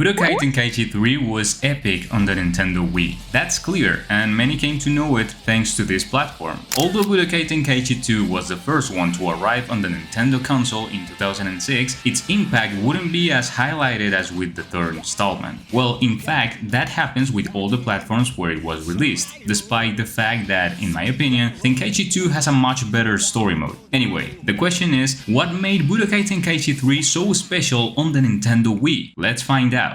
Budokai Tenkaichi 3 was epic on the Nintendo Wii. That's clear, and many came to know it thanks to this platform. Although Budokai Tenkaichi 2 was the first one to arrive on the Nintendo console in 2006, its impact wouldn't be as highlighted as with the third installment. Well, in fact, that happens with all the platforms where it was released, despite the fact that, in my opinion, Tenkaichi 2 has a much better story mode. Anyway, the question is, what made Budokai Tenkaichi 3 so special on the Nintendo Wii? Let's find out.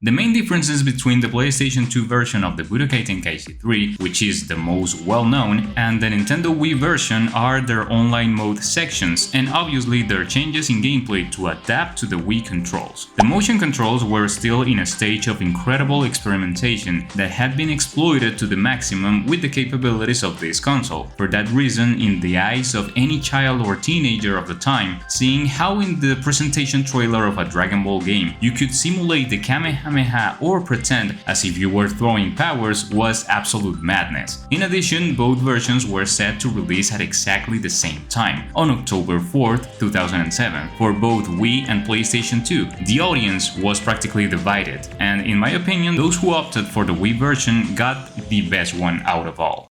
The main differences between the PlayStation 2 version of the Budokai Tenkaichi 3, which is the most well-known, and the Nintendo Wii version are their online mode sections, and obviously their changes in gameplay to adapt to the Wii controls. The motion controls were still in a stage of incredible experimentation that had been exploited to the maximum with the capabilities of this console. For that reason, in the eyes of any child or teenager of the time, seeing how in the presentation trailer of a Dragon Ball game you could simulate the Kamehameha or pretend as if you were throwing powers was absolute madness. In addition, both versions were set to release at exactly the same time, on October 4th, 2007, for both Wii and PlayStation 2. The audience was practically divided, and in my opinion, those who opted for the Wii version got the best one out of all.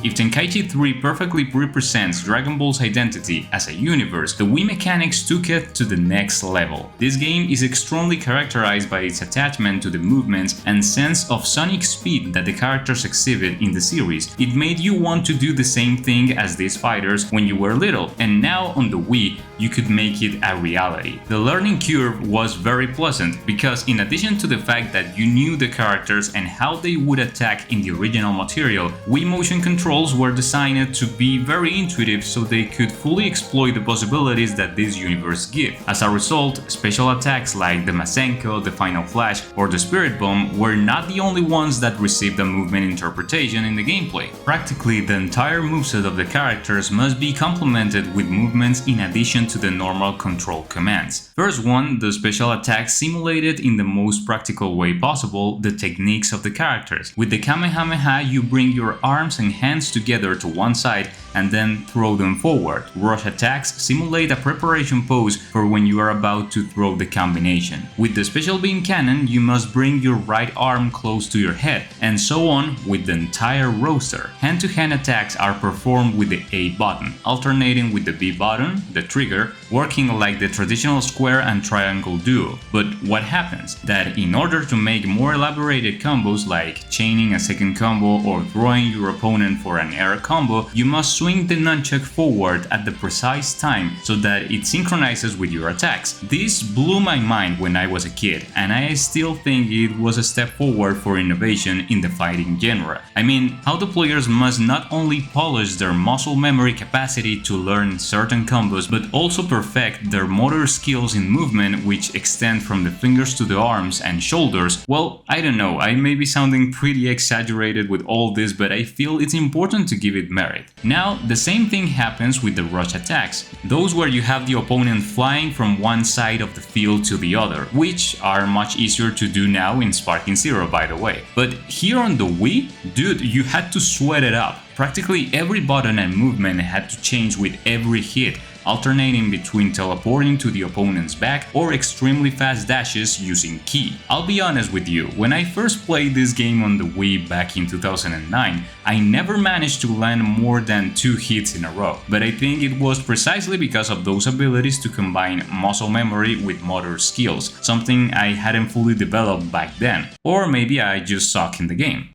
If Tenkaichi 3 perfectly represents Dragon Ball's identity as a universe, the Wii mechanics took it to the next level. This game is extremely characterized by its attachment to the movements and sense of sonic speed that the characters exhibit in the series. It made you want to do the same thing as these fighters when you were little, and now on the Wii, you could make it a reality. The learning curve was very pleasant because in addition to the fact that you knew the characters and how they would attack in the original material, Wii motion controls were designed to be very intuitive so they could fully exploit the possibilities that this universe gives. As a result, special attacks like the Masenko, the Final Flash, or the Spirit Bomb were not the only ones that received a movement interpretation in the gameplay. Practically the entire moveset of the characters must be complemented with movements in addition to the normal control commands. First one, the special attacks simulated in the most practical way possible the techniques of the characters. With the Kamehameha, you bring your arms and hands together to one side and then throw them forward. Rush attacks simulate a preparation pose for when you are about to throw the combination. With the special beam cannon, you must bring your right arm close to your head, and so on with the entire roster. Hand-to-hand attacks are performed with the A button, alternating with the B button, the trigger, working like the traditional square and triangle duo. But what happens? That in order to make more elaborated combos like chaining a second combo or throwing your opponent for an air combo, you must swing the nunchuck forward at the precise time so that it synchronizes with your attacks. This blew my mind when I was a kid, and I still think it was a step forward for innovation in the fighting genre. I mean, how the players must not only polish their muscle memory capacity to learn certain combos, but also perfect their motor skills in movement which extend from the fingers to the arms and shoulders. Well, I don't know, I may be sounding pretty exaggerated with all this, but I feel it's important to give it merit. Now, the same thing happens with the rush attacks, those where you have the opponent flying from one side of the field to the other, which are much easier to do now in Sparking Zero, by the way. But here on the Wii, dude, you had to sweat it up. Practically every button and movement had to change with every hit, alternating between teleporting to the opponent's back or extremely fast dashes using ki. I'll be honest with you, when I first played this game on the Wii back in 2009, I never managed to land more than 2 hits in a row, but I think it was precisely because of those abilities to combine muscle memory with motor skills, something I hadn't fully developed back then, or maybe I just suck in the game.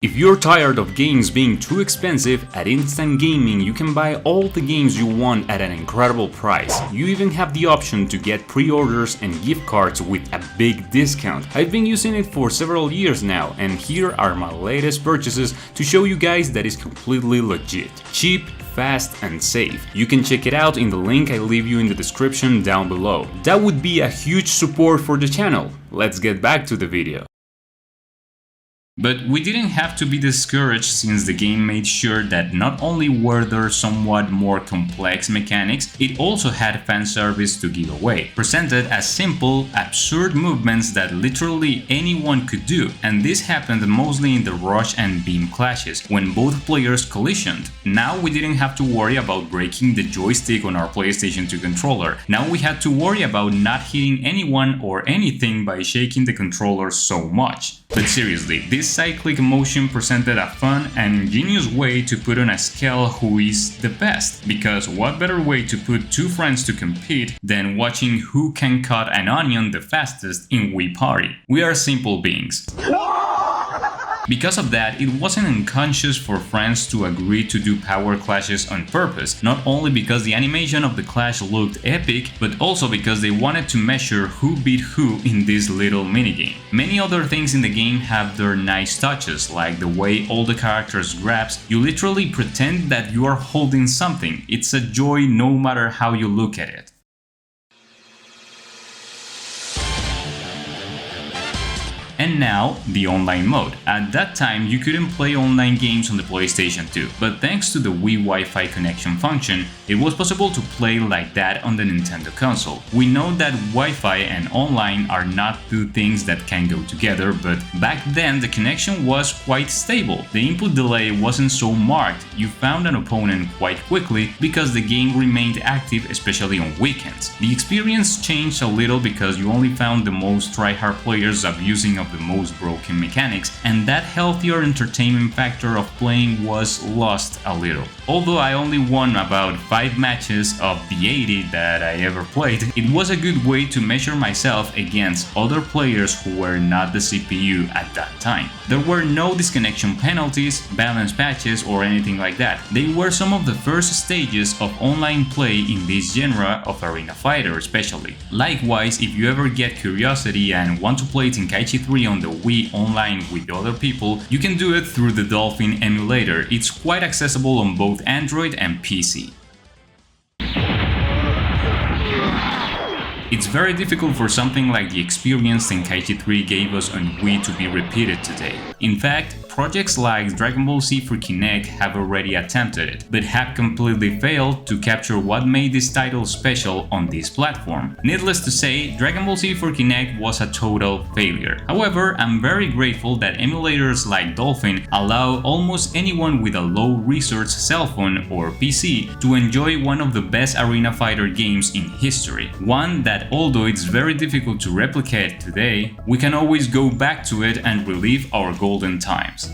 If you're tired of games being too expensive, at Instant Gaming you can buy all the games you want at an incredible price. You even have the option to get pre-orders and gift cards with a big discount. I've been using it for several years now, and here are my latest purchases to show you guys that is completely legit. Cheap, fast and safe. You can check it out in the link I leave you in the description down below. That would be a huge support for the channel. Let's get back to the video. But we didn't have to be discouraged since the game made sure that not only were there somewhat more complex mechanics, it also had fan service to give away, presented as simple, absurd movements that literally anyone could do, and this happened mostly in the rush and beam clashes, when both players collisioned. Now we didn't have to worry about breaking the joystick on our PlayStation 2 controller, now we had to worry about not hitting anyone or anything by shaking the controller so much. But seriously, this cyclic motion presented a fun and ingenious way to put on a scale who is the best, because what better way to put two friends to compete than watching who can cut an onion the fastest in Wii Party. We are simple beings. Because of that, it wasn't unconscious for friends to agree to do power clashes on purpose, not only because the animation of the clash looked epic, but also because they wanted to measure who beat who in this little minigame. Many other things in the game have their nice touches, like the way all the characters grabs. You literally pretend that you are holding something. It's a joy no matter how you look at it. And now, the online mode. At that time, you couldn't play online games on the PlayStation 2, but thanks to the Wii Wi-Fi connection function, it was possible to play like that on the Nintendo console. We know that Wi-Fi and online are not two things that can go together, but back then the connection was quite stable. The input delay wasn't so marked, you found an opponent quite quickly because the game remained active, especially on weekends. The experience changed a little because you only found the most try-hard players abusing of the most broken mechanics, and that healthier entertainment factor of playing was lost a little. Although I only won about 5 matches of the 80 that I ever played, it was a good way to measure myself against other players who were not the CPU at that time. There were no disconnection penalties, balance patches, or anything like that. They were some of the first stages of online play in this genre of arena fighter especially. Likewise, if you ever get curiosity and want to play Tenkaichi 3 on the Wii online with other people, you can do it through the Dolphin emulator. It's quite accessible on both Android and PC. It's very difficult for something like the experience Tenkaichi 3 gave us on Wii to be repeated today. In fact, projects like Dragon Ball Z for Kinect have already attempted it, but have completely failed to capture what made this title special on this platform. Needless to say, Dragon Ball Z for Kinect was a total failure. However, I'm very grateful that emulators like Dolphin allow almost anyone with a low-resource cell phone or PC to enjoy one of the best arena fighter games in history. One that, although it's very difficult to replicate today, we can always go back to it and relive our golden times.